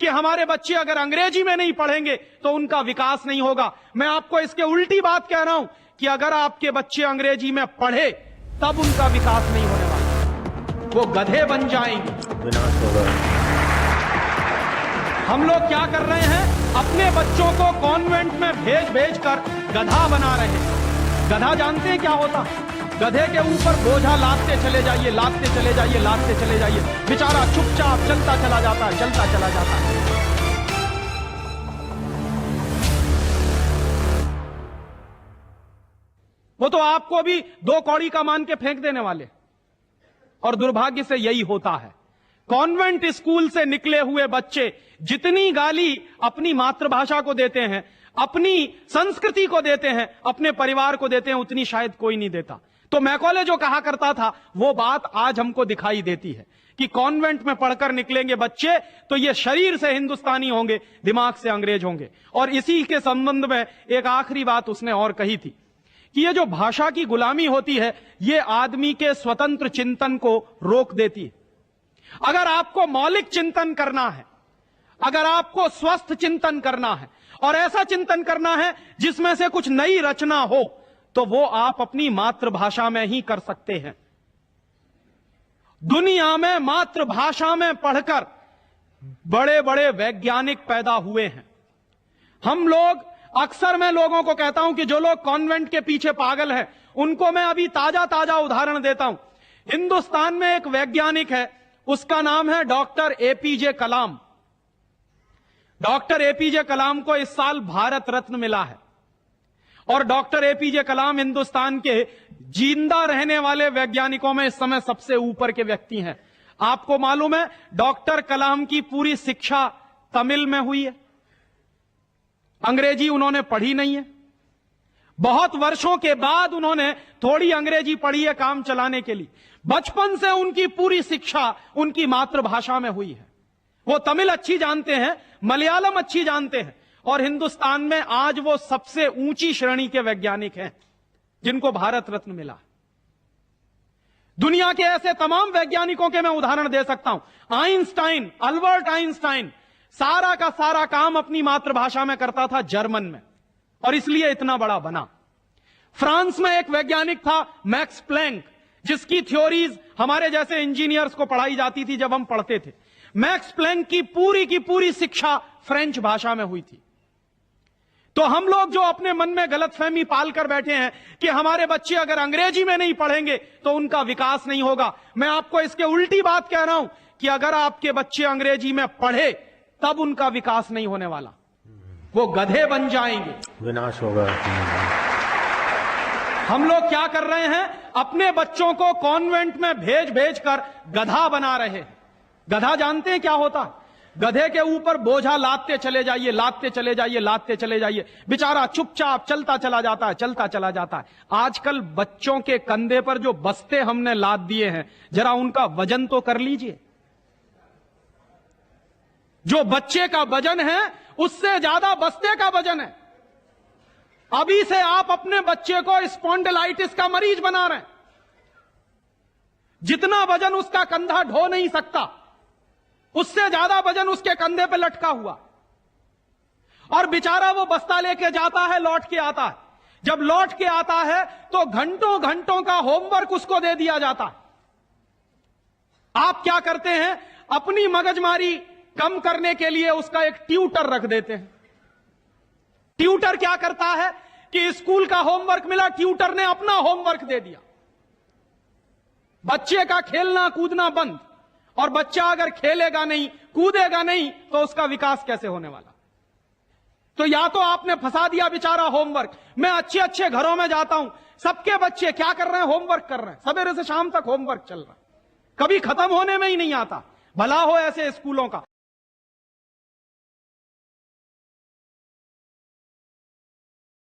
कि हमारे बच्चे अगर अंग्रेजी में नहीं पढ़ेंगे तो उनका विकास नहीं होगा। मैं आपको इसके उल्टी बात कह रहा हूं कि अगर आपके बच्चे अंग्रेजी में पढ़े तब उनका विकास नहीं होने वाला, वो गधे बन जाएंगे, विनाश होगा। हम लोग क्या कर रहे हैं, अपने बच्चों को कॉन्वेंट में भेज कर गधा बना रहे हैं। गधा जानते हैं क्या होता? गधे के ऊपर बोझा लादते चले जाइए, लादते चले जाइए, लादते चले जाइए, बेचारा चुपचाप चलता चला जाता है, चलता चला जाता है। वो तो आपको भी 2 कौड़ी का मान के फेंक देने वाले। और दुर्भाग्य से यही होता है, कॉन्वेंट स्कूल से निकले हुए बच्चे जितनी गाली अपनी मातृभाषा को देते हैं, अपनी संस्कृति को देते हैं, अपने परिवार को देते हैं, उतनी शायद कोई नहीं देता। तो मैकॉले जो कहा करता था वो बात आज हमको दिखाई देती है कि कॉन्वेंट में पढ़कर निकलेंगे बच्चे तो ये शरीर से हिंदुस्तानी होंगे, दिमाग से अंग्रेज होंगे। और इसी के संबंध में एक आखिरी बात उसने और कही थी कि ये जो भाषा की गुलामी होती है ये आदमी के स्वतंत्र चिंतन को रोक देती है। अगर आपको मौलिक चिंतन करना है, अगर आपको स्वस्थ चिंतन करना है और ऐसा चिंतन करना है जिसमें से कुछ नई रचना हो, तो वो आप अपनी मातृभाषा में ही कर सकते हैं। दुनिया में मातृभाषा में पढ़कर बड़े बड़े वैज्ञानिक पैदा हुए हैं। हम लोग अक्सर, मैं लोगों को कहता हूं कि जो लोग कॉन्वेंट के पीछे पागल हैं उनको मैं अभी ताजा ताजा उदाहरण देता हूं। हिंदुस्तान में एक वैज्ञानिक है, उसका नाम है डॉक्टर एपीजे कलाम। डॉक्टर एपीजे कलाम को इस साल भारत रत्न मिला है और डॉक्टर एपीजे कलाम हिंदुस्तान के जिंदा रहने वाले वैज्ञानिकों में इस समय सबसे ऊपर के व्यक्ति हैं। आपको मालूम है डॉक्टर कलाम की पूरी शिक्षा तमिल में हुई है, अंग्रेजी उन्होंने पढ़ी नहीं है। बहुत वर्षों के बाद उन्होंने थोड़ी अंग्रेजी पढ़ी है काम चलाने के लिए। बचपन से उनकी पूरी शिक्षा उनकी मातृभाषा में हुई है। वो तमिल अच्छी जानते हैं, मलयालम अच्छी जानते हैं और हिंदुस्तान में आज वो सबसे ऊंची श्रेणी के वैज्ञानिक हैं जिनको भारत रत्न मिला। दुनिया के ऐसे तमाम वैज्ञानिकों के मैं उदाहरण दे सकता हूं। आइंस्टाइन, अल्बर्ट आइंस्टाइन सारा का सारा काम अपनी मातृभाषा में करता था, जर्मन में, और इसलिए इतना बड़ा बना। फ्रांस में एक वैज्ञानिक था मैक्स प्लैंक, जिसकी थ्योरीज हमारे जैसे इंजीनियर्स को पढ़ाई जाती थी जब हम पढ़ते थे। मैक्स प्लैंक की पूरी शिक्षा फ्रेंच भाषा में हुई थी। तो हम लोग जो अपने मन में गलतफहमी पाल कर बैठे हैं कि हमारे बच्चे अगर अंग्रेजी में नहीं पढ़ेंगे तो उनका विकास नहीं होगा, मैं आपको इसके उल्टी बात कह रहा हूं कि अगर आपके बच्चे अंग्रेजी में पढ़े तब उनका विकास नहीं होने वाला, वो गधे बन जाएंगे, विनाश होगा। हम लोग क्या कर रहे हैं, अपने बच्चों को कॉन्वेंट में भेज कर गधा बना रहे हैं। गधा जानते हैं क्या होता? गधे के ऊपर बोझा लादते चले जाइए, लादते चले जाइए, लादते चले जाइए, बेचारा चुपचाप चलता चला जाता है, चलता चला जाता है। आजकल बच्चों के कंधे पर जो बस्ते हमने लाद दिए हैं, जरा उनका वजन तो कर लीजिए। जो बच्चे का वजन है उससे ज्यादा बस्ते का वजन है। अभी से आप अपने बच्चे को स्पॉन्डिलाइटिस का मरीज बना रहे हैं। जितना वजन उसका कंधा ढो नहीं सकता उससे ज्यादा वजन उसके कंधे पे लटका हुआ, और बेचारा वो बस्ता लेके जाता है, लौट के आता है। जब लौट के आता है तो घंटों घंटों का होमवर्क उसको दे दिया जाता है। आप क्या करते हैं, अपनी मगजमारी कम करने के लिए उसका एक ट्यूटर रख देते हैं। ट्यूटर क्या करता है कि स्कूल का होमवर्क मिला, ट्यूटर ने अपना होमवर्क दे दिया। बच्चे का खेलना कूदना बंद, और बच्चा अगर खेलेगा नहीं, कूदेगा नहीं, तो उसका विकास कैसे होने वाला? तो या तो आपने फंसा दिया बेचारा होमवर्क। मैं अच्छे अच्छे घरों में जाता हूं, सबके बच्चे क्या कर रहे हैं, होमवर्क कर रहे हैं, सवेरे से शाम तक होमवर्क चल रहा है, कभी खत्म होने में ही नहीं आता। भला हो ऐसे स्कूलों का।